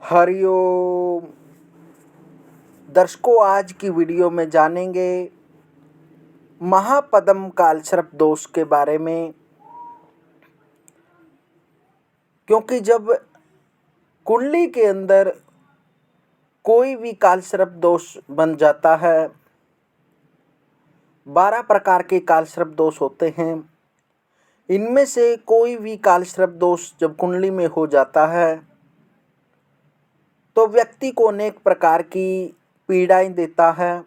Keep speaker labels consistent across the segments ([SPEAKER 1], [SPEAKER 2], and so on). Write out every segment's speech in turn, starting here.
[SPEAKER 1] हरिओम। दर्शकों, आज की वीडियो में जानेंगे महापद्म कालसर्प दोष के बारे में। क्योंकि जब कुंडली के अंदर कोई भी कालसर्प दोष बन जाता है, 12 प्रकार के कालसर्प दोष होते हैं। इनमें से कोई भी कालसर्प दोष जब कुंडली में हो जाता है तो व्यक्ति को अनेक प्रकार की पीड़ाएं देता है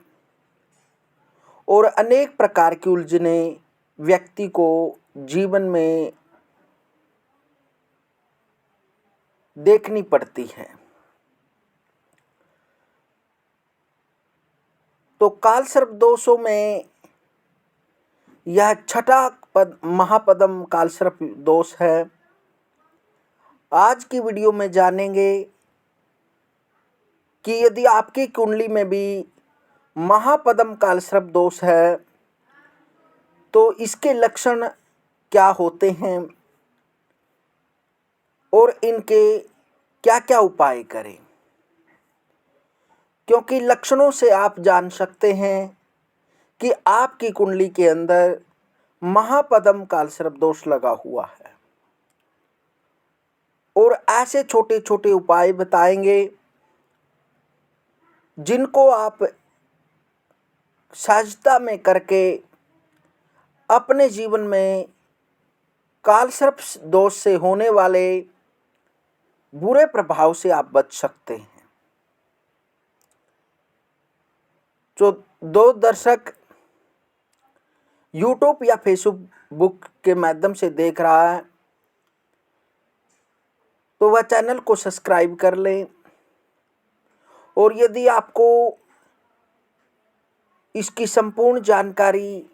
[SPEAKER 1] और अनेक प्रकार की उलझनें व्यक्ति को जीवन में देखनी पड़ती है। तो कालसर्प दोषों में यह छठा महापद्म कालसर्प दोष है। आज की वीडियो में जानेंगे कि यदि आपकी कुंडली में भी महापद्म कालसर्प दोष है तो इसके लक्षण क्या होते हैं और इनके क्या क्या उपाय करें। क्योंकि लक्षणों से आप जान सकते हैं कि आपकी कुंडली के अंदर महापद्म कालसर्प दोष लगा हुआ है। और ऐसे छोटे छोटे उपाय बताएंगे जिनको आप सहजता में करके अपने जीवन में कालसर्प दोष से होने वाले बुरे प्रभाव से आप बच सकते हैं। जो दो दर्शक यूट्यूब या फेसबुक के माध्यम से देख रहा है तो वह चैनल को सब्सक्राइब कर लें। और यदि आपको इसकी संपूर्ण जानकारी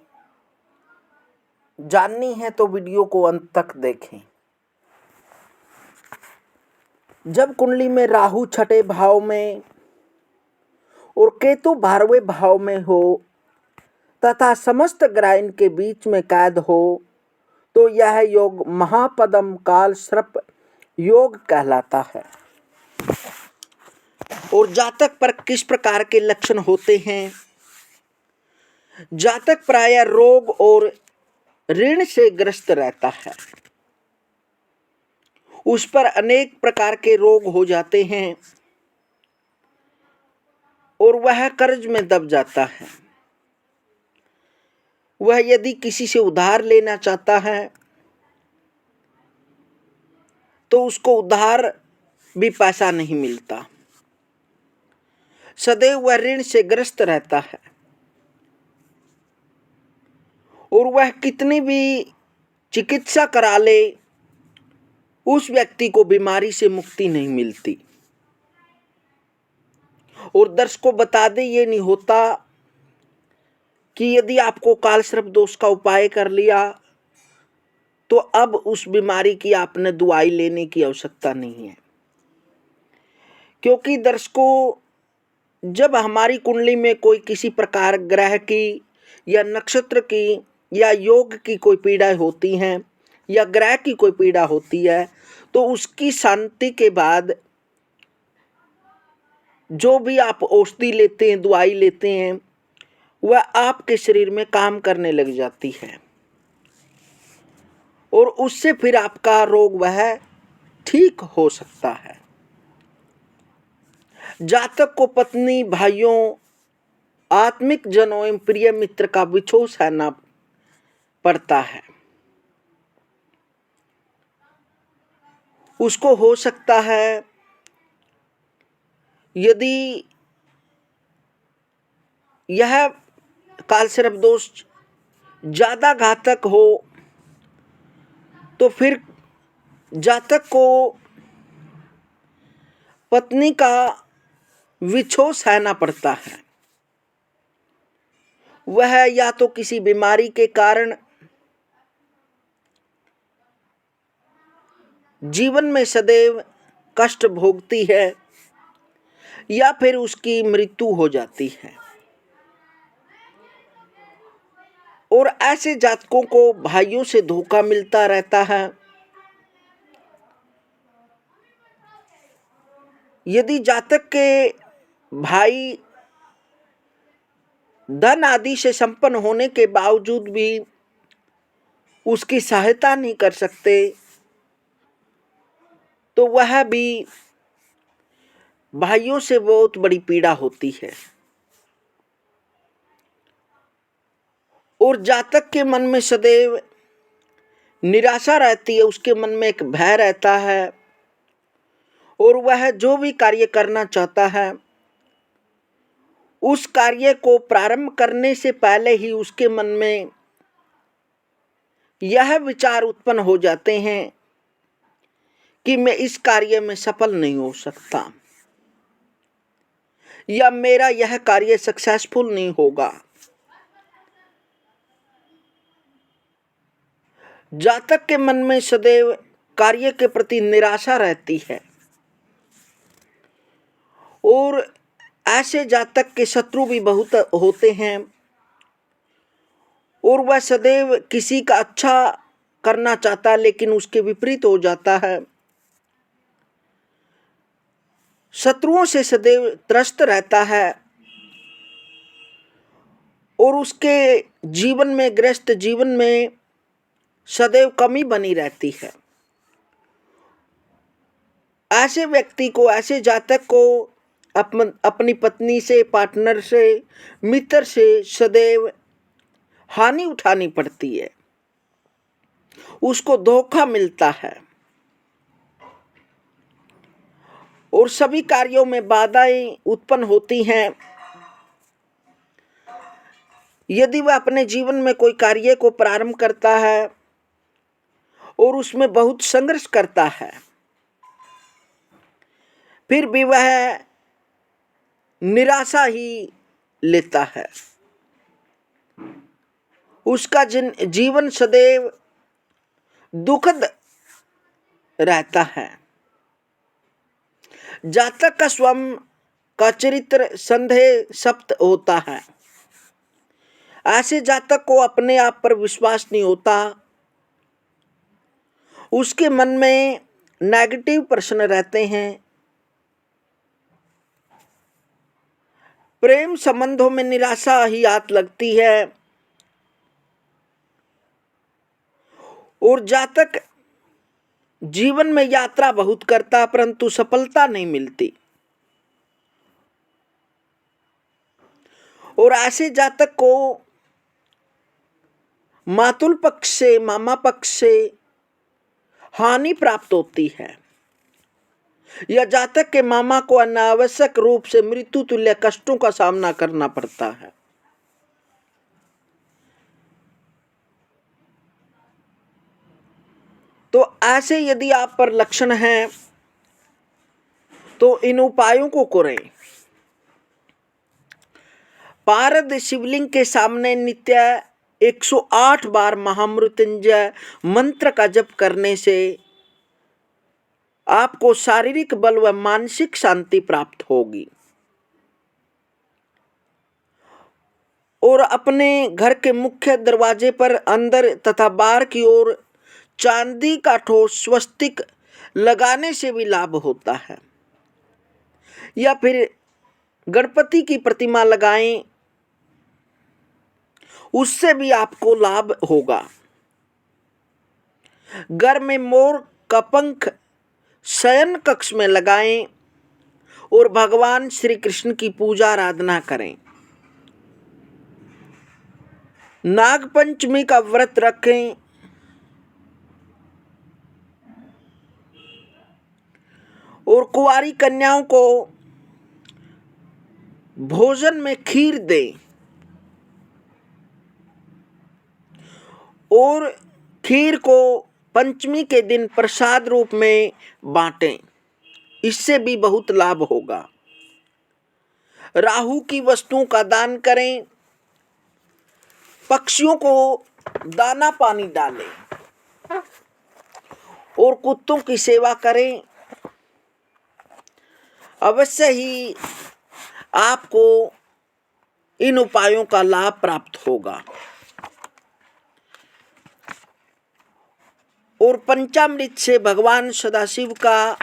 [SPEAKER 1] जाननी है तो वीडियो को अंत तक देखें। जब कुंडली में राहु छठे भाव में और केतु 12वें भाव में हो तथा समस्त ग्रह इनके बीच में कैद हो तो यह योग महापद्म कालसर्प योग कहलाता है। और जातक पर किस प्रकार के लक्षण होते हैं। जातक प्रायः रोग और ऋण से ग्रस्त रहता है। उस पर अनेक प्रकार के रोग हो जाते हैं और वह कर्ज में दब जाता है। वह यदि किसी से उधार लेना चाहता है तो उसको उधार भी पैसा नहीं मिलता। सदैव वह ऋण से ग्रस्त रहता है और वह कितनी भी चिकित्सा करा ले उस व्यक्ति को बीमारी से मुक्ति नहीं मिलती। और दर्शकों, बता दें, ये नहीं होता कि यदि आपको कालसर्प दोष का उपाय कर लिया तो अब उस बीमारी की आपने दवाई लेने की आवश्यकता नहीं है। क्योंकि दर्शकों, जब हमारी कुंडली में कोई किसी प्रकार ग्रह की या नक्षत्र की या योग की कोई पीड़ा होती हैं या ग्रह की कोई पीड़ा होती है तो उसकी शांति के बाद जो भी आप औषधि लेते हैं, दवाई लेते हैं, वह आपके शरीर में काम करने लग जाती है और उससे फिर आपका रोग वह ठीक हो सकता है। जातक को पत्नी, भाइयों, आत्मिक जनों एवं प्रिय मित्र का विछोह सहना पड़ता है। उसको हो सकता है यदि यह कालसर्प दोष ज्यादा घातक हो तो फिर जातक को पत्नी का विछोह सहना पड़ता है। वह या तो किसी बीमारी के कारण जीवन में सदैव कष्ट भोगती है या फिर उसकी मृत्यु हो जाती है। और ऐसे जातकों को भाइयों से धोखा मिलता रहता है यदि जातक के भाई धन आदि से संपन्न होने के बावजूद भी उसकी सहायता नहीं कर सकते, तो वह भी भाइयों से बहुत बड़ी पीड़ा होती है। और जातक के मन में सदैव निराशा रहती है, उसके मन में एक भय रहता है, और वह जो भी कार्य करना चाहता है उस कार्य को प्रारंभ करने से पहले ही उसके मन में यह विचार उत्पन्न हो जाते हैं कि मैं इस कार्य में सफल नहीं हो सकता, या मेरा यह कार्य सक्सेसफुल नहीं होगा। जातक के मन में सदैव कार्य के प्रति निराशा रहती है, और ऐसे जातक के शत्रु भी बहुत होते हैं, और वह सदैव किसी का अच्छा करना चाहता है लेकिन उसके विपरीत हो जाता है। शत्रुओं से सदैव त्रस्त रहता है, और उसके जीवन में, गृहस्थ जीवन में सदैव कमी बनी रहती है। ऐसे व्यक्ति को, ऐसे जातक को अपनी पत्नी से, पार्टनर से, मित्र से सदैव हानि उठानी पड़ती है, उसको धोखा मिलता है, और सभी कार्यों में बाधाएं उत्पन्न होती हैं। यदि वह अपने जीवन में कोई कार्य को प्रारंभ करता है और उसमें बहुत संघर्ष करता है, फिर भी वह निराशा ही लेता है, उसका जीवन सदैव दुखद रहता है। जातक का स्वयं का चरित्र संदेह सप्त होता है। ऐसे जातक को अपने आप पर विश्वास नहीं होता, उसके मन में नेगेटिव प्रश्न रहते हैं। प्रेम संबंधों में निराशा ही आत लगती है, और जातक जीवन में यात्रा बहुत करता परंतु सफलता नहीं मिलती। और ऐसे जातक को मातुल पक्ष से, मामा पक्ष से हानि प्राप्त होती है, या जातक के मामा को अनावश्यक रूप से मृत्यु तुल्य कष्टों का सामना करना पड़ता है। तो ऐसे यदि आप पर लक्षण हैं तो इन उपायों को करें। पारद शिवलिंग के सामने नित्य 108 बार महामृत्युंजय मंत्र का जप करने से आपको शारीरिक बल व मानसिक शांति प्राप्त होगी। और अपने घर के मुख्य दरवाजे पर अंदर तथा बाहर की ओर चांदी का ठोस स्वस्तिक लगाने से भी लाभ होता है, या फिर गणपति की प्रतिमा लगाएं, उससे भी आपको लाभ होगा। घर में मोर का पंख शयन कक्ष में लगाएं और भगवान श्री कृष्ण की पूजा आराधना करें। नाग पंचमी का व्रत रखें, और कुंवारी कन्याओं को भोजन में खीर दें, और खीर को पंचमी के दिन प्रसाद रूप में बांटें, इससे भी बहुत लाभ होगा। राहु की वस्तुओं का दान करें, पक्षियों को दाना पानी डालें, और कुत्तों की सेवा करें। अवश्य ही आपको इन उपायों का लाभ प्राप्त होगा। और पंचामृत से भगवान सदाशिव का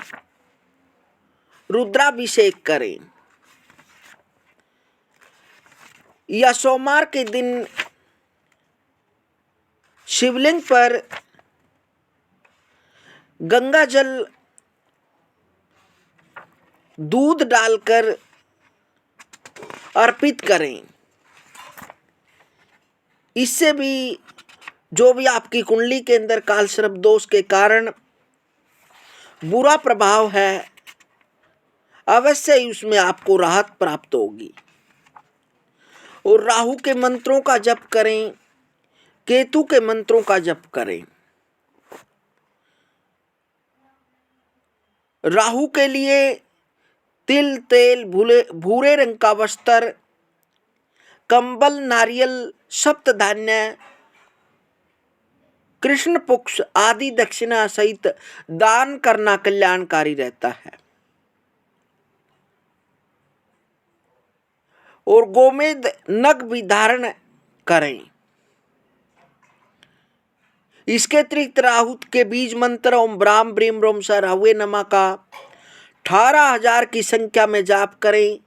[SPEAKER 1] रुद्राभिषेक करें। या सोमवार के दिन शिवलिंग पर गंगा जल दूध डालकर अर्पित करें। इससे भी जो भी आपकी कुंडली के अंदर काल सर्प दोष के कारण बुरा प्रभाव है, अवश्य ही उसमें आपको राहत प्राप्त होगी। और राहु के मंत्रों का जप करें, केतु के मंत्रों का जप करें। राहु के लिए तिल, तेल, भूरे रंग का वस्त्र, कंबल, नारियल, सप्तधान्य, कृष्ण पक्ष आदि दक्षिणा सहित दान करना कल्याणकारी रहता है। और गोमेद नग भी धारण करें। इसके अतिरिक्त राहु के बीज मंत्र ओम ब्राह्म ब्रीम रोम स राहुए नमः का 18,000 की संख्या में जाप करें।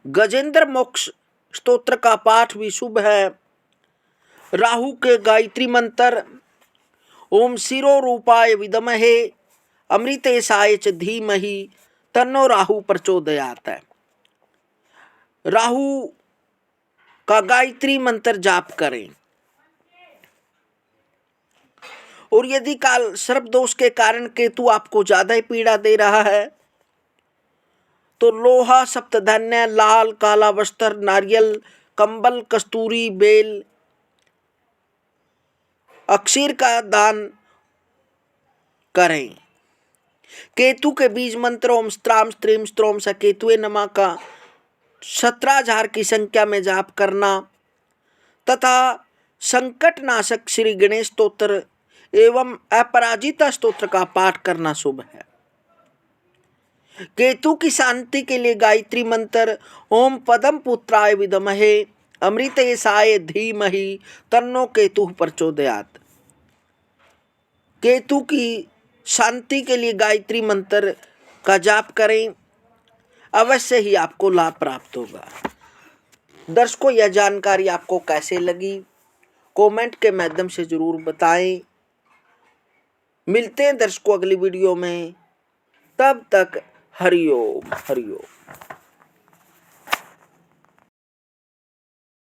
[SPEAKER 1] गजेंद्र मोक्ष स्तोत्र का पाठ भी शुभ है। राहु के गायत्री मंत्र ओम शिरो रूपाय विद्महे अमृतेशाय च धीमहि तन्नो राहु प्रचोदयात् है। राहु का गायत्री मंत्र जाप करें। और यदि काल सर्प दोष के कारण केतु आपको ज्यादा ही पीड़ा दे रहा है तो लोहा, सप्तधान्य, लाल काला वस्त्र, नारियल, कंबल, कस्तूरी, बेल, अक्षीर का दान करें। केतु के बीज मंत्र ओम स्त्राम स्त्रीम स्त्रोम स केतुए नमः का 17,000 की संख्या में जाप करना तथा संकट नाशक श्री गणेश स्तोत्र एवं अपराजिता स्तोत्र का पाठ करना शुभ है। केतु की शांति के लिए गायत्री मंत्र ओम पदम पुत्राय विद्महे अमृतेशाय धीमहि तन्नो केतु प्रचोदयात्। केतु की शांति के लिए गायत्री मंत्र का जाप करें, अवश्य ही आपको लाभ प्राप्त होगा। दर्शकों, यह जानकारी आपको कैसे लगी कमेंट के माध्यम से जरूर बताएं। मिलते हैं दर्शकों अगली वीडियो में, तब तक हरिओम हरिओम।